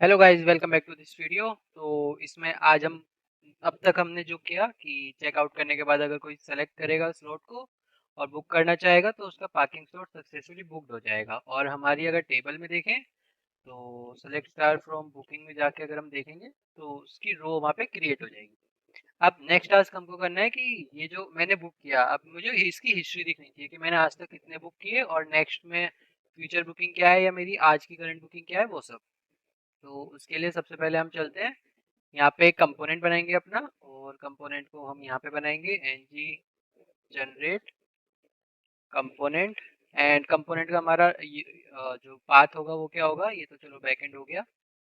Hello guys, welcome back to this video. तो इसमें आज हम अब तक हमने जो किया कि चेकआउट करने के बाद अगर कोई सेलेक्ट करेगा स्लॉट को और बुक करना चाहेगा तो उसका पार्किंग स्लॉट सक्सेसफुली बुक्ड हो जाएगा। और हमारी अगर टेबल में देखें तो सेलेक्ट स्टार फ्रॉम बुकिंग में जाके अगर हम देखेंगे तो उसकी रो वहाँ पे क्रिएट हो जाएगी। अब नेक्स्ट टास्क हमको करना है कि ये जो मैंने बुक किया, अब मुझे इसकी हिस्ट्री दिखनी चाहिए कि मैंने आज तक कितने बुक किए और नेक्स्ट में फ्यूचर बुकिंग क्या है या मेरी आज की करंट बुकिंग क्या है वो सब। तो उसके लिए सबसे पहले हम चलते हैं, यहाँ पे एक कंपोनेंट बनाएंगे अपना और कंपोनेंट को हम यहाँ पे बनाएंगे ng generate component. And component का हमारा जो पाथ होगा वो क्या होगा, ये तो चलो बैकएंड हो गया,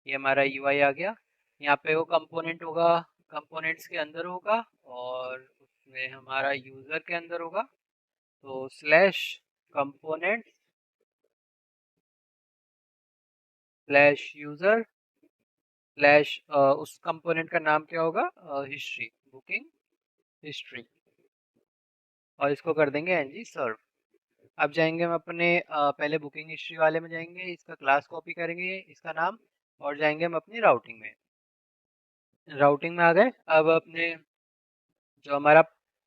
ये हमारा यूआई आ गया। यहाँ पे वो कंपोनेंट होगा, कंपोनेंट्स के अंदर होगा और उसमें हमारा यूजर के अंदर होगा। तो slash component slash user slash उस कंपोनेंट का नाम क्या होगा, हिस्ट्री, बुकिंग हिस्ट्री, और इसको कर देंगे ng सर्व। अब जाएंगे हम अपने पहले बुकिंग हिस्ट्री वाले में जाएंगे, इसका क्लास कॉपी करेंगे इसका नाम, और जाएंगे हम अपनी राउटिंग में। राउटिंग में आ गए। अब अपने जो हमारा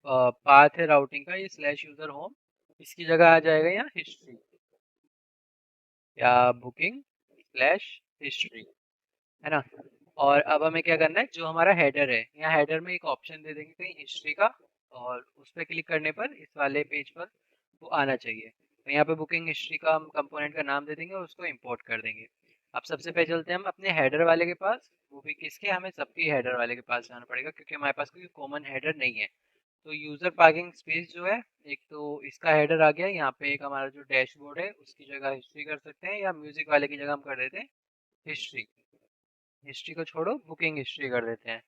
पाथ है राउटिंग का, ये स्लैश यूजर होम, इसकी जगह आ जाएगा यहाँ हिस्ट्री या बुकिंग स्लैश हिस्ट्री, है ना। और अब हमें क्या करना है, जो हमारा हेडर है यहाँ हेडर में एक ऑप्शन दे देंगे कहीं हिस्ट्री का, और उस पर क्लिक करने पर इस वाले पेज पर वो आना चाहिए। तो यहाँ पे बुकिंग हिस्ट्री का हम कंपोनेंट का नाम दे देंगे और उसको इंपोर्ट कर देंगे। अब सबसे पहले चलते हैं हम अपने हेडर वाले के पास, वो भी किसके, हमें सबके हेडर वाले के पास जाना पड़ेगा क्योंकि हमारे पास कोई कॉमन हेडर नहीं है। तो यूजर पार्किंग स्पेस जो है, एक तो इसका हेडर आ गया, यहाँ पे एक हमारा जो डैशबोर्ड है उसकी जगह हिस्ट्री कर सकते हैं, या म्यूजिक वाले की जगह हम कर देते हैं हिस्ट्री। हिस्ट्री को छोड़ो, बुकिंग हिस्ट्री कर देते हैं।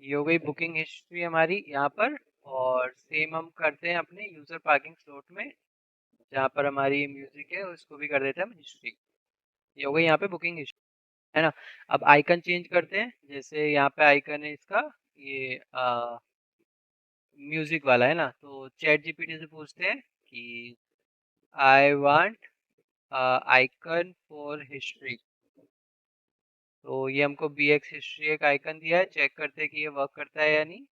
ये हो गई बुकिंग हिस्ट्री हमारी यहाँ पर। और सेम हम करते हैं अपने यूजर पार्किंग स्लॉट में, जहाँ पर हमारी म्यूजिक है उसको भी कर देते हैं हम हिस्ट्री। ये हो गई यहाँ पे बुकिंग हिस्ट्री, है ना। अब आइकन चेंज करते हैं, जैसे यहाँ पे आइकन है इसका, ये म्यूजिक वाला है ना, तो चैट जीपीटी से पूछते हैं कि I want icon for history. तो ये हमको बी एक्स हिस्ट्री एक आइकन दिया है, चेक करते हैं कि ये वर्क करता है या नहीं।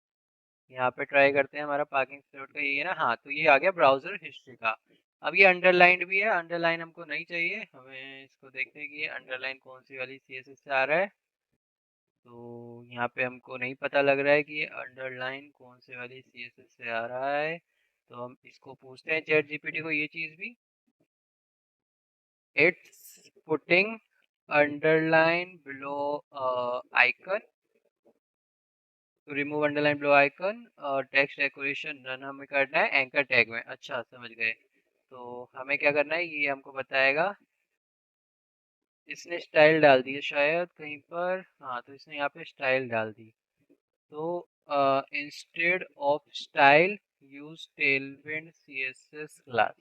यहाँ पे ट्राई करते हैं, हमारा पार्किंग स्लॉट का ये है ना, हाँ, तो ये आ गया ब्राउजर हिस्ट्री का। अब ये अंडरलाइंड भी है, अंडरलाइन हमको नहीं चाहिए, हमें इसको देखते हैं कि ये अंडरलाइन कौन सी वाली सीएसएस से आ रहा है। तो यहाँ पे हमको नहीं पता लग रहा है कि ये अंडरलाइन कौन से वाली सीएसएस से आ रहा है, तो हम इसको पूछते हैं चैट जीपीटी को ये चीज़ भी। It's putting underline below icon, तो रिमूव अंडरलाइन बिलो आइकन और टेक्स्ट डेकोरेशन रन हमें करना है एंकर टैग में। अच्छा, समझ गए। तो हमें क्या करना है ये हमको बताएगा। इसने स्टाइल डाल दी है शायद कहीं पर, हाँ, तो इसने यहाँ पे स्टाइल डाल दी। तो instead of style use Tailwind CSS class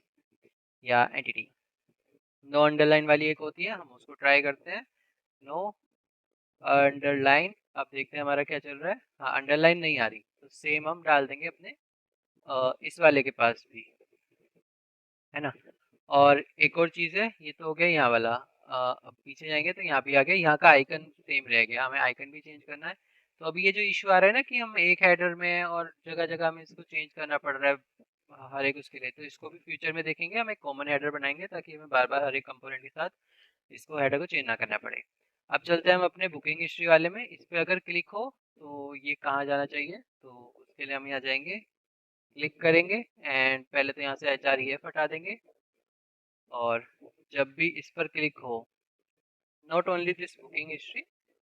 या एंटिटी। नो अंडरलाइन वाली एक होती है, हम उसको ट्राई करते हैं। नो अंडरलाइन, अब देखते हैं हमारा क्या चल रहा है। हाँ, अंडरलाइन नहीं आ रही, तो सेम हम डाल देंगे अपने इस वाले के पास भी, है ना। और एक और चीज़ है, ये तो हो गया यहाँ वाला। अब पीछे जाएंगे तो यहाँ पे आ गया, यहाँ का आइकन सेम रह गया, हमें आइकन भी चेंज करना है। तो अभी ये जो इशू आ रहा है ना कि हम एक हेडर में और जगह जगह हमें इसको चेंज करना पड़ रहा है हर एक उसके लिए, तो इसको भी फ्यूचर में देखेंगे, हम एक कॉमन हेडर बनाएंगे ताकि हमें बार बार हर एक कंपोनेंट के साथ इसको हेडर को चेंज ना करना पड़े। अब चलते हैं हम अपने बुकिंग हिस्ट्री वाले में, इस पर अगर क्लिक हो तो ये कहाँ जाना चाहिए, तो उसके लिए हम यहाँ जाएंगे, क्लिक करेंगे एंड पहले तो यहाँ से HREF हटा देंगे। और जब भी इस पर क्लिक हो, not only this booking history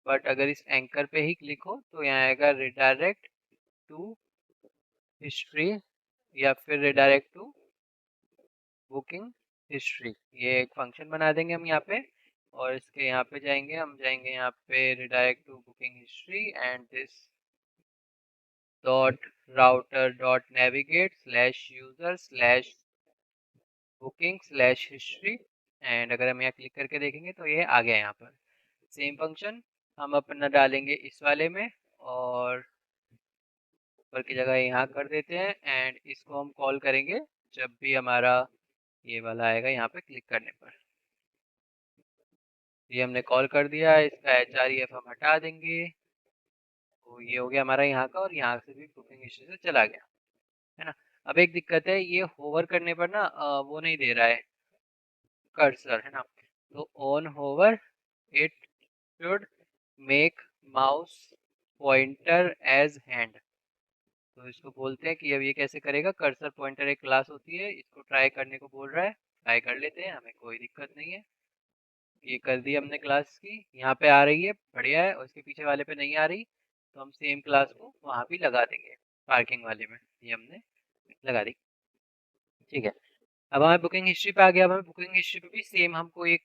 but अगर इस एंकर पे ही क्लिक हो तो यहाँ आएगा रिडायरेक्ट टू हिस्ट्री या फिर रिडायरेक्ट टू बुकिंग हिस्ट्री। ये एक फंक्शन बना देंगे हम यहाँ पे, और इसके यहाँ पे जाएंगे, हम जाएंगे यहाँ पे redirect to booking history and this dot router dot navigate slash user slash booking slash history. And अगर हम यहाँ क्लिक करके देखेंगे तो ये आ गया यहाँ पर। सेम फंक्शन हम अपना डालेंगे इस वाले में, और ऊपर की जगह यहाँ कर देते हैं एंड इसको हम कॉल करेंगे जब भी हमारा ये वाला आएगा यहाँ पे क्लिक करने पर। ये हमने कॉल कर दिया, इसका HREF हम हटा देंगे। तो ये हो गया हमारा यहाँ का, और यहाँ से भी बुकिंग हिस्ट्री से चला गया, है ना। अब एक दिक्कत है, ये होवर करने पर ना वो नहीं दे रहा है कर्सर, है ना। तो on hover it should make mouse pointer as hand. तो इसको बोलते हैं कि अब ये कैसे करेगा। कर्सर पॉइंटर एक क्लास होती है, इसको ट्राई करने को बोल रहा है, ट्राई कर लेते हैं, हमें कोई दिक्कत नहीं है। ये कर दी हमने क्लास की, यहाँ पे आ रही है, बढ़िया है, और इसके पीछे वाले पे नहीं आ रही, तो हम सेम क्लास को वहाँ भी लगा देंगे, पार्किंग वाले में। ये हमने लगा दी, ठीक है। अब हमें बुकिंग हिस्ट्री पे आ गया। अब हमें बुकिंग हिस्ट्री पे भी सेम हमको एक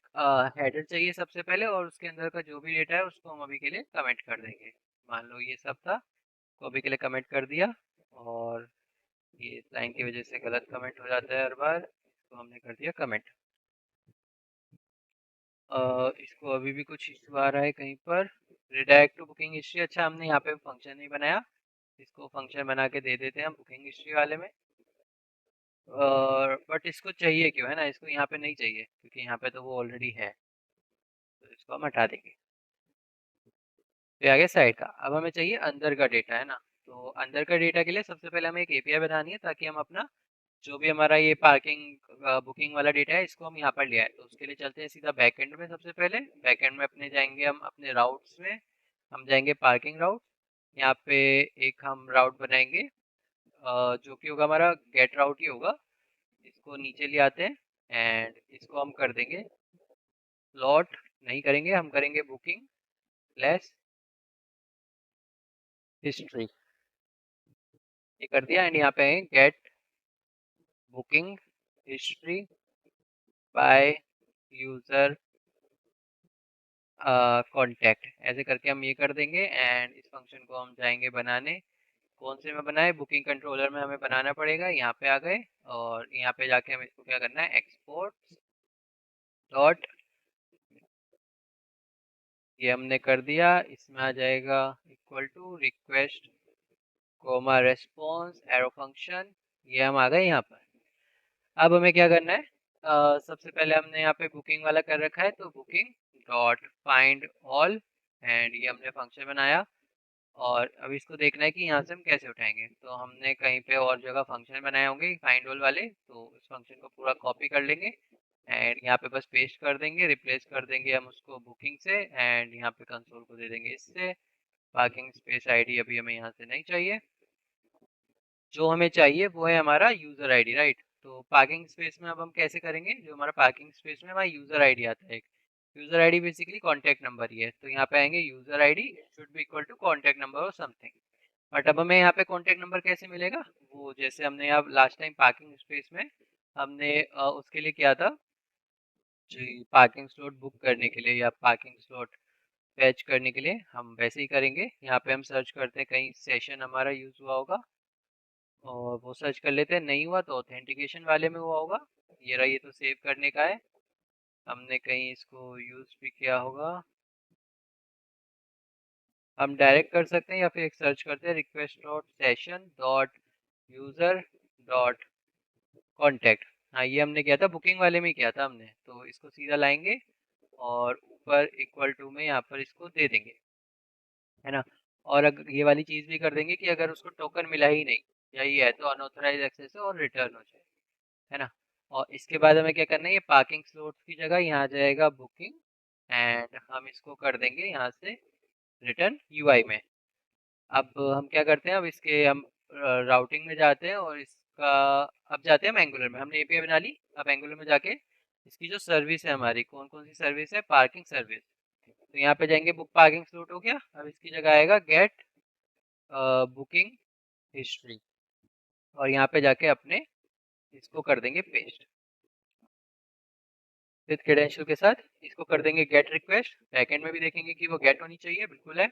हेडर चाहिए सबसे पहले, और उसके अंदर का जो भी डेटा है उसको हम अभी के लिए कमेंट कर देंगे। मान लो ये सब था, तो अभी के लिए कमेंट कर दिया। और ये इस लाइन की वजह से गलत कमेंट हो जाता है हर बार, तो हमने कर दिया कमेंट। इसको अभी भी कुछ इशू आ रहा है कहीं पर। रिडायरेक्ट टू बुकिंग हिस्ट्री, अच्छा हमने यहाँ पे फंक्शन नहीं बनाया, इसको फंक्शन बना के दे देते हैं हम बुकिंग हिस्ट्री वाले में। बट इसको चाहिए क्यों, है ना, इसको यहाँ पे नहीं चाहिए क्योंकि यहाँ पे तो वो ऑलरेडी है, तो इसको हम हटा देंगे। तो ये आ गया साइड का। अब हमें चाहिए अंदर का डेटा, है ना। तो अंदर का डेटा के लिए सबसे पहले हमें एक एपीआई बनानी है, ताकि हम अपना जो भी हमारा ये पार्किंग बुकिंग वाला डेटा है इसको हम यहाँ पर ले आए। तो उसके लिए चलते हैं सीधा बैकएंड में। सबसे पहले बैकएंड में अपने जाएंगे, हम अपने राउट्स में हम जाएंगे पार्किंग राउट। यहाँ पे एक हम राउट बनाएंगे जो कि होगा हमारा गेट राउट ही होगा। इसको नीचे ले आते हैं एंड इसको हम कर देंगे स्लॉट, नहीं करेंगे, हम करेंगे बुकिंग लेस हिस्ट्री। ये कर दिया एंड यहाँ पे get booking history by user contact, ऐसे करके हम ये कर देंगे। एंड इस फंक्शन को हम जाएंगे बनाने, कौन से में बनाए, बुकिंग कंट्रोलर में हमें बनाना पड़ेगा। यहाँ पे आ गए, और यहाँ पे जाके हम इसको क्या करना है, एक्सपोर्ट डॉट, ये हमने कर दिया। इसमें आ जाएगा equal to request comma response arrow function. ये हम आ गए यहाँ पर। अब हमें क्या करना है, सबसे पहले हमने यहाँ पे बुकिंग वाला कर रखा है, तो booking dot find all, and ये हमने फंक्शन बनाया। और अब इसको देखना है कि यहाँ से हम कैसे उठाएंगे। तो हमने कहीं पे और जगह फंक्शन बनाए होंगे फाइंड ऑल वाले, तो उस फंक्शन को पूरा कॉपी कर लेंगे एंड यहाँ पे बस पेस्ट कर देंगे, रिप्लेस कर देंगे हम उसको बुकिंग से, एंड यहाँ पे कंसोल को दे देंगे इससे। पार्किंग स्पेस आईडी अभी हमें यहाँ से नहीं चाहिए, जो हमें चाहिए वो है हमारा यूजर आईडी, राइट। तो पार्किंग स्पेस में अब हम कैसे करेंगे, जो हमारा पार्किंग स्पेस में हमारा यूजर आईडी आता है, एक user ID basically contact number ही है। तो यहाँ पे आएंगे user ID should be equal to contact number और समथिंग। बट अब हमें यहाँ पे कॉन्टैक्ट नंबर कैसे मिलेगा, वो जैसे हमने यहाँ लास्ट टाइम पार्किंग स्पेस में हमने उसके लिए किया था जी, पार्किंग स्लॉट बुक करने के लिए या पार्किंग स्लॉट फैच करने के लिए हम वैसे ही करेंगे। यहाँ पे हम सर्च करते हैं, कहीं सेशन हमारा यूज हुआ होगा, और वो सर्च कर लेते हैं, नहीं हुआ तो ऑथेंटिकेशन वाले में हुआ होगा। ये रहा, ये तो सेव करने का है, हमने कहीं इसको यूज भी किया होगा। हम डायरेक्ट कर सकते हैं या फिर एक सर्च करते हैं request dot session dot user dot contact. हाँ, ये हमने किया था बुकिंग वाले में ही किया था हमने, तो इसको सीधा लाएंगे और ऊपर इक्वल टू में यहाँ पर इसको दे देंगे, है ना। और अगर ये वाली चीज़ भी कर देंगे कि अगर उसको टोकन मिला ही नहीं या ये है तो अनऑथराइज एक्सेस है और रिटर्न हो जाए, है ना। और इसके बाद हमें क्या करना है, ये पार्किंग स्लॉट की जगह यहाँ आ जाएगा बुकिंग, एंड हम इसको कर देंगे यहाँ से रिटर्न यूआई में। अब हम क्या करते हैं, अब इसके हम राउटिंग में जाते हैं और इसका अब जाते हैं हम एंगुलर में। हमने एपीआई बना ली, अब एंगुलर में जाके इसकी जो सर्विस है हमारी, कौन कौन सी सर्विस है, पार्किंग सर्विस। तो यहाँ पे जाएंगे, बुक पार्किंग स्लॉट हो गया, अब इसकी जगह आएगा गेट बुकिंग हिस्ट्री, और यहाँ पे जाके अपने इसको कर देंगे पेस्ट विद क्रेडेंशियल के साथ। इसको कर देंगे गेट रिक्वेस्ट, बैकएंड में भी देखेंगे कि वो गेट होनी चाहिए, बिल्कुल है।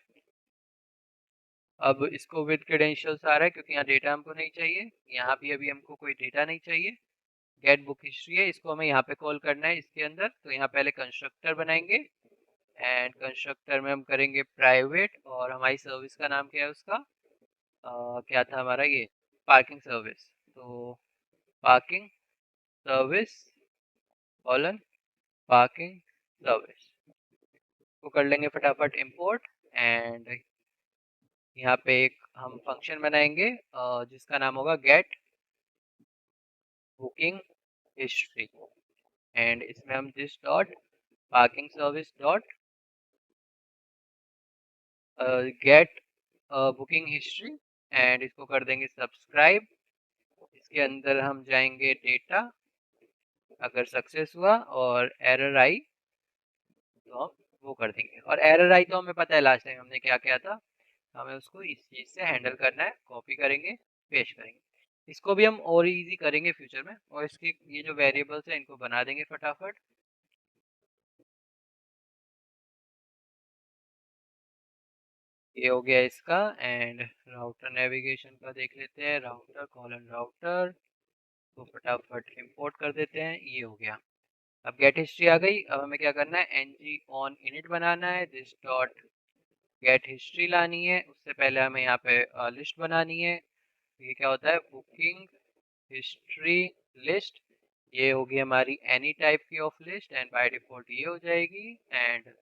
अब इसको विद क्रेडेंशियल्स आ रहा है क्योंकि यहाँ डेटा हमको नहीं चाहिए, यहाँ भी अभी हमको कोई डेटा नहीं चाहिए। गेट बुक हिस्ट्री है, इसको हमें यहाँ पे कॉल करना है इसके अंदर। तो यहाँ पहले कंस्ट्रक्टर बनाएंगे एंड कंस्ट्रक्टर में हम करेंगे प्राइवेट, और हमारी सर्विस का नाम क्या है उसका, क्या था हमारा, ये पार्किंग सर्विस। तो parking service colon parking service, को कर लेंगे फटाफट इंपोर्ट। एंड यहाँ पे एक हम फंक्शन बनाएंगे जिसका नाम होगा गेट बुकिंग हिस्ट्री। एंड इसमें हम this dot parking service dot gate booking history and इसको कर देंगे सब्सक्राइब। इसके अंदर हम जाएंगे डेटा, अगर सक्सेस हुआ और एरर आई तो हम वो कर देंगे। और एरर आई तो हमें पता है लास्ट टाइम हमने क्या किया था, हमें उसको इस चीज से हैंडल करना है, कॉपी करेंगे पेस्ट करेंगे। इसको भी हम और इजी करेंगे फ्यूचर में, और इसके ये जो वेरिएबल्स है इनको बना देंगे फटाफट। ये हो गया इसका। एंड राउटर नेविगेशन का देख लेते हैं, राउटर कॉलन राउटर को फटाफट इंपोर्ट कर देते हैं, ये हो गया। अब गेट हिस्ट्री आ गई। अब हमें क्या करना है, ng on init बनाना है, दिस डॉट गेट हिस्ट्री लानी है। उससे पहले हमें यहाँ पे लिस्ट बनानी है। ये क्या होता है, बुकिंग हिस्ट्री लिस्ट। ये होगी हमारी एनी टाइप की of list and by default ये हो जाएगी। एंड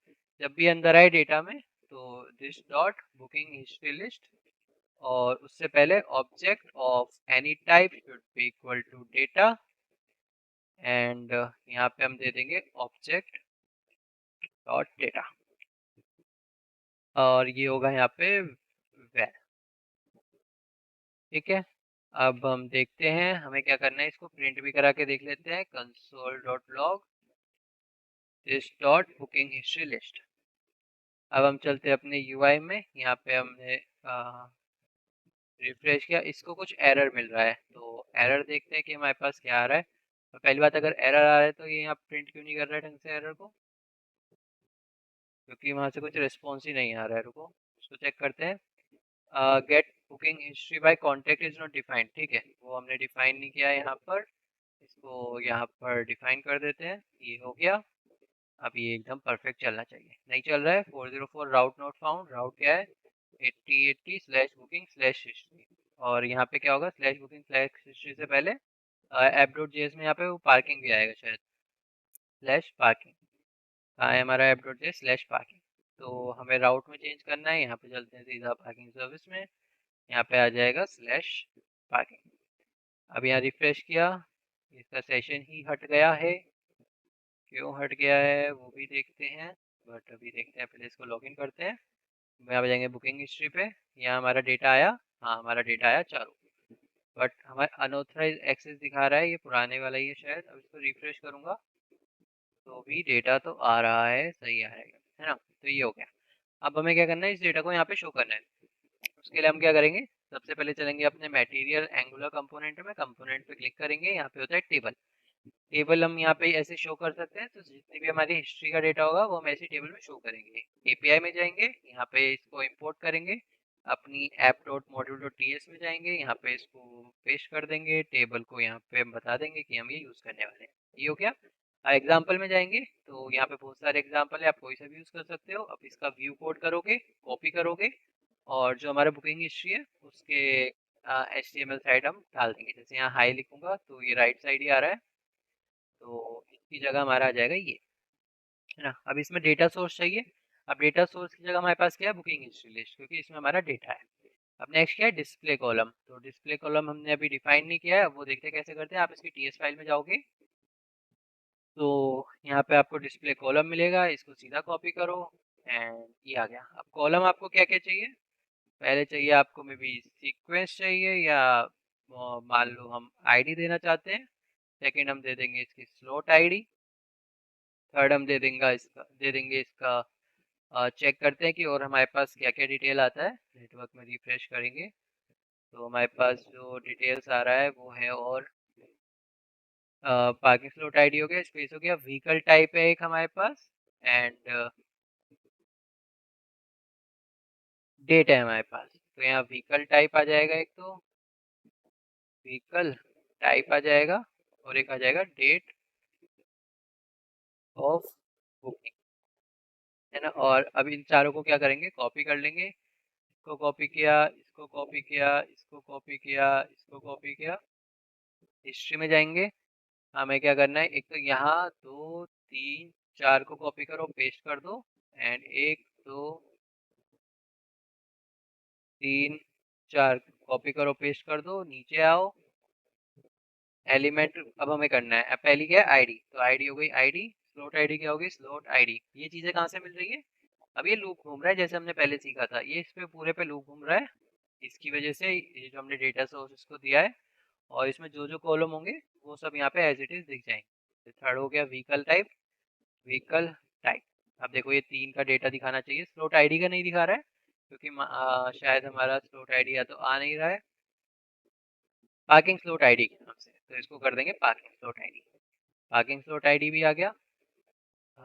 जब भी अंदर आए डेटा में तो this dot booking history list, और उससे पहले object of any type should be equal to data. And यहाँ पे हम दे देंगे ऑब्जेक्ट डॉट डेटा, और ये होगा यहाँ पे वैल। ठीक है, अब हम देखते हैं हमें क्या करना है, इसको प्रिंट भी करा के देख लेते हैं, console dot log this dot booking history list. अब हम चलते हैं अपने यूआई में, यहाँ पे हमने रिफ्रेश किया, इसको कुछ एरर मिल रहा है, तो एरर देखते हैं कि हमारे पास क्या आ रहा है। तो पहली बात, अगर एरर आ रहा है तो ये यहाँ प्रिंट क्यों नहीं कर रहा है ढंग से एरर को, क्योंकि वहाँ से कुछ रिस्पॉन्स ही नहीं आ रहा है। रुको उसको चेक करते हैं। Get booking history by contact is not defined, ठीक है, वो हमने डिफाइन नहीं किया है यहाँ पर, इसको यहाँ पर डिफाइन कर देते हैं, ये हो गया। अब ये एकदम परफेक्ट चलना चाहिए, नहीं चल रहा है। 404 राउट नॉट फाउंड, राउट क्या है 8080 स्लैश बुकिंग स्लैश हिस्ट्री। और यहाँ पे क्या होगा, स्लैश बुकिंग स्लैश हिस्ट्री से पहले ऐप डॉट जेएस में यहाँ पे वो पार्किंग भी आएगा शायद, स्लैश पार्किंग। कहाँ है हमारा app dot JS slash parking. तो हमें राउट में चेंज करना है, यहाँ पे चलते हैं सीधा पार्किंग सर्विस में, यहाँ पे आ जाएगा स्लैश पार्किंग। अब यहाँ रिफ्रेश किया, इसका सेशन ही हट गया है, क्यों हट गया है वो भी देखते हैं, बट अभी देखते हैं, पहले इसको लॉगिन करते हैं। यहाँ पे जाएंगे बुकिंग हिस्ट्री पे, यहाँ हमारा डेटा आया, हाँ हमारा डेटा आया चारों, बट हमारा अनऑथराइज एक्सेस दिखा रहा है, ये पुराने वाला ही है शायद। अब इसको रिफ्रेश करूंगा तो भी डेटा तो आ रहा है, सही आ रहेगा, है ना। तो ये हो गया। अब हमें क्या करना है, इस डेटा को यहाँ पे शो करना है। उसके लिए हम क्या करेंगे, सबसे पहले चलेंगे अपने मटेरियल एंगुलर कंपोनेंट में, कंपोनेंट पे क्लिक करेंगे, यहाँ पे होता है टेबल। टेबल हम यहाँ पे ऐसे शो कर सकते हैं, तो जितनी भी हमारी हिस्ट्री का डेटा होगा वो हम ऐसे टेबल में शो करेंगे। एपीआई में जाएंगे, यहाँ पे इसको इंपोर्ट करेंगे, अपनी app dot module dot T S में जाएंगे, यहाँ पे इसको पेस्ट कर देंगे, टेबल को यहाँ पे हम बता देंगे कि हम ये यूज़ करने वाले हैं। ये हो गया। एग्जाम्पल में जाएंगे तो यहाँ पे बहुत सारे एग्जाम्पल है, आप कोई सा भी यूज़ कर सकते हो। अब इसका व्यू कोड करोगे, कॉपी करोगे, और जो हमारा बुकिंग हिस्ट्री है उसके HTML साइड हम डाल देंगे। जैसे यहाँ हाई लिखूंगा तो ये राइट साइड ही आ रहा है, तो इसकी जगह हमारा आ जाएगा ये, है ना। अब इसमें डेटा सोर्स चाहिए। अब डेटा सोर्स की जगह हमारे पास क्या है, बुकिंग हिस्ट्री लिस्ट, क्योंकि इसमें हमारा डेटा है। अब नेक्स्ट क्या है, डिस्प्ले कॉलम। तो डिस्प्ले कॉलम हमने अभी डिफाइन नहीं किया है, वो देखते हैं कैसे करते हैं। आप इसकी टीएस फाइल में जाओगे तो यहाँ पे आपको डिस्प्ले कॉलम मिलेगा, इसको सीधा कॉपी करो एंड ये आ गया। अब कॉलम आपको क्या क्या चाहिए, पहले चाहिए आपको मे बी सीक्वेंस चाहिए, या मान लो हम आईडी देना चाहते हैं। सेकंड हम दे देंगे इसकी स्लॉट आईडी। थर्ड हम दे देंगे इसका चेक करते हैं कि और हमारे पास क्या क्या डिटेल आता है। नेटवर्क में रिफ्रेश करेंगे तो हमारे पास जो डिटेल्स आ रहा है वो है, और पार्किंग स्लॉट आईडी हो गया, स्पेस हो गया, व्हीकल टाइप है एक हमारे पास, एंड डेट है हमारे पास। तो यहाँ व्हीकल टाइप आ जाएगा, एक तो व्हीकल टाइप आ जाएगा, और एक आ जाएगा डेट ऑफ बुकिंग, है ना। और अब इन चारों को क्या करेंगे, कॉपी कर लेंगे। इसको कॉपी किया, इसको कॉपी किया, इसको कॉपी किया, इसको कॉपी किया। हिस्ट्री में जाएंगे, हमें क्या करना है, एक तो यहाँ 2 3 4 को कॉपी करो, पेस्ट कर दो, एंड 1 2 3 4 कॉपी करो, पेस्ट कर दो, नीचे आओ, एलिमेंट अब हमें करना है। अब पहली क्या है, आईडी, तो आईडी हो गई आईडी, स्लोट आईडी क्या होगी, स्लोट आईडी। ये चीजें कहाँ से मिल रही है, अब ये लूप घूम रहा है जैसे हमने पहले सीखा था, ये इस पे पूरे पे लूप घूम रहा है, इसकी वजह से ये जो हमने डेटा सोर्स इसको दिया है, और इसमें जो जो कॉलम होंगे वो सब यहाँ पे एज इट इज दिख जाएंगे। थर्ड हो गया व्हीकल टाइप, व्हीकल टाइप। अब देखो ये 3 का डेटा दिखाना चाहिए, स्लोट आईडी का नहीं दिखा रहा है क्योंकि शायद हमारा स्लोट आईडी या तो आ नहीं रहा है पार्किंग स्लोट आईडी के नाम से, तो इसको कर देंगे parking slot ID. Parking slot ID भी आ गया।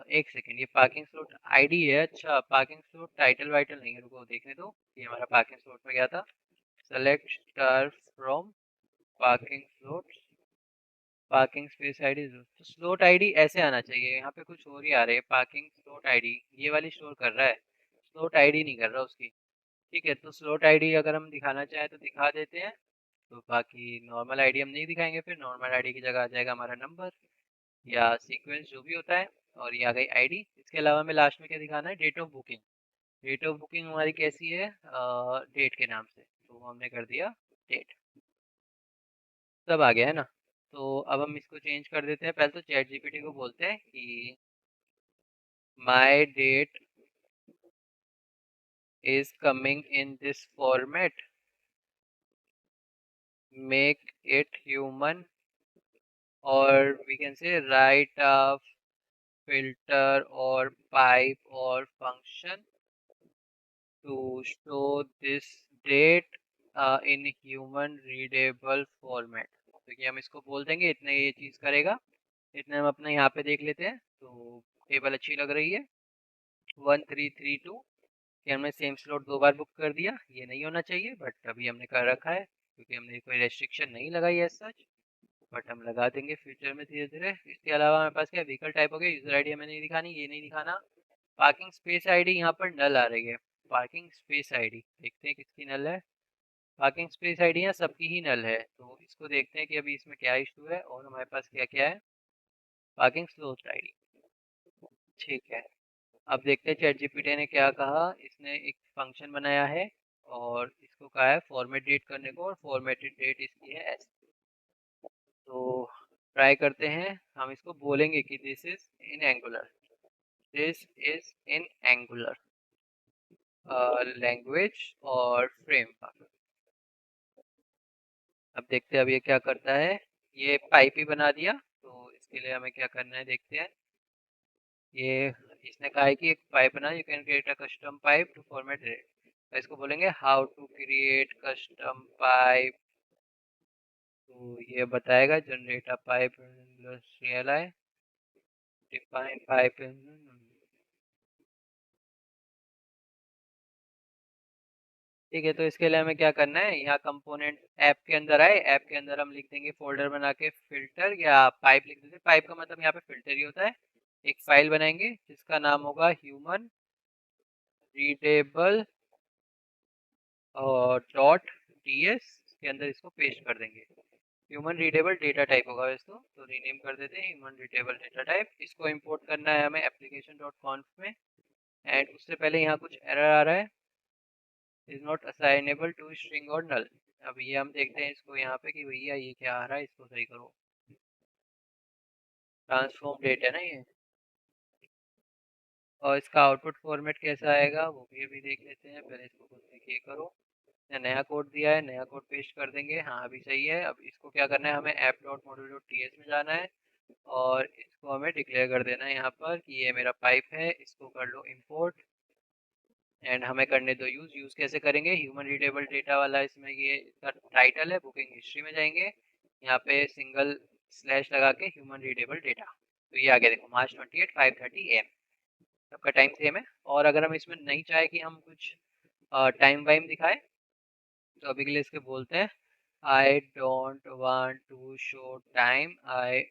एक सेकेंड, ये पार्किंग स्लोट आईडी है, अच्छा पार्किंग स्लोट टाइटल वाइटल नहीं है, रुको देखने दो, ये हमारा पार्किंग स्लोट में गया था। Select star from parking slot, parking space ID, तो स्लोट आईडी ऐसे आना चाहिए, यहाँ पे कुछ और ही आ रही है, पार्किंग स्लोट आईडी ये वाली स्टोर कर रहा है, स्लोट आईडी नहीं कर रहा उसकी। ठीक है, तो स्लोट आईडी अगर हम दिखाना चाहें तो दिखा देते हैं, तो बाकी नॉर्मल आईडी हम नहीं दिखाएंगे, फिर नॉर्मल आईडी की जगह आ जाएगा हमारा नंबर या सीक्वेंस जो भी होता है, और ये आ गई आईडी। इसके अलावा हमें लास्ट में क्या दिखाना है, date of booking. Date of booking हमारी कैसी है, डेट के नाम से, तो वो हमने कर दिया डेट। सब आ गया है ना, तो अब हम इसको चेंज कर देते हैं। पहले तो चैट जीपीटी को बोलते हैं कि my date is coming in this format, make it human, और we can say write a filter or pipe or function to show this date in human readable format। तो ये हम इसको बोल देंगे, इतने ये चीज करेगा, इतने हम अपना यहाँ पे देख लेते हैं। तो टेबल अच्छी लग रही है 1332 कि हमने सेम स्लॉट 2 बार बुक कर दिया, ये नहीं होना चाहिए बट अभी हमने कर रखा है क्योंकि हमने कोई रेस्ट्रिक्शन नहीं लगाई है सच, बट हम लगा देंगे फ्यूचर में धीरे धीरे। इसके अलावा हमारे पास क्या व्हीकल टाइप हो गया, यूजर आईडी हमें नहीं दिखानी, ये नहीं दिखाना। पार्किंग स्पेस आईडी यहाँ पर नल आ रही है, पार्किंग स्पेस आईडी देखते हैं किसकी नल है। पार्किंग स्पेस आईडी यहाँ सबकी ही नल है, तो इसको देखते हैं कि अभी इसमें क्या इशू है, और हमारे पास क्या क्या है। पार्किंग स्लोट आईडी, ठीक है। अब देखते हैं चैट जीपीटी ने क्या कहा, इसने एक फंक्शन बनाया है और इसको कहा है फॉर्मेट डेट करने को, और फॉर्मेटेड डेट इसकी है एस। तो ट्राई करते हैं, हम इसको बोलेंगे कि this is in angular, this is in angular language और फ्रेमवर्क। अब देखते हैं अब ये क्या करता है, ये पाइप ही बना दिया, तो इसके लिए हमें क्या करना है देखते हैं। ये इसने कहा है कि एक पाइप बना, you can create a custom pipe to format rate, तो इसको बोलेंगे how to create custom pipe, तो ये बताएगा generate a pipe CLI define pipe. ठीक है, तो इसके लिए हमें क्या करना है, यहाँ कंपोनेंट ऐप के अंदर आए, ऐप के अंदर हम लिख देंगे फोल्डर बना के फिल्टर, या पाइप लिख देंगे, पाइप का मतलब यहाँ पे फिल्टर ही होता है। एक फाइल बनाएंगे जिसका नाम होगा ह्यूमन रीडेबल .ts, के अंदर इसको पेस्ट कर देंगे। ह्यूमन रीडेबल डेटा टाइप होगा इसको, तो रीनेम कर देते हैं ह्यूमन रीडेबल डेटा टाइप। इसको इंपोर्ट करना है हमें application.conf में, एंड उससे पहले यहाँ कुछ एरर आ रहा है, is not assignable to string और नल। अब ये हम देखते हैं इसको यहाँ पे कि भैया ये क्या आ रहा है, इसको सही करो, ट्रांसफॉर्म डेट है ना ये, और इसका आउटपुट फॉर्मेट कैसा आएगा वो भी अभी देख लेते हैं। पहले इसको खुद देखिए करो, नया कोड दिया है, नया कोड पेस्ट कर देंगे, हाँ अभी सही है। अब इसको क्या करना है, हमें app.module.ts में जाना है और इसको हमें डिक्लेयर कर देना है यहाँ पर कि ये मेरा पाइप है, इसको कर लो इम्पोर्ट, एंड हमें करने दो यूज़। यूज़ कैसे करेंगे, ह्यूमन रीडेबल डेटा वाला इसमें ये इसका टाइटल है, बुकिंग हिस्ट्री में जाएंगे, यहाँ पे सिंगल स्लैश लगा के ह्यूमन रीडेबल डेटा, तो ये आगे देखो March 28 5:30 AM, सबका टाइम सेम है। और अगर हम इसमें नहीं चाहे कि हम कुछ टाइम वाइम दिखाए, तो अभी के लिए इसके बोलते हैं I don't want to show time, I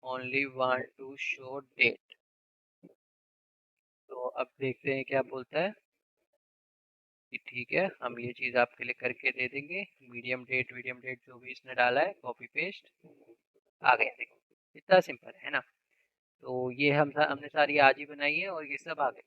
only want to show date. तो अब देखते हैं क्या बोलता है कि ठीक है, हम ये चीज़ आपके लिए करके दे देंगे। मीडियम डेट जो भी इसने डाला है कॉपी पेस्ट आ गया, देखो इतना सिंपल है ना। तो ये हमने सारी आज ही बनाई है और ये सब आ गए।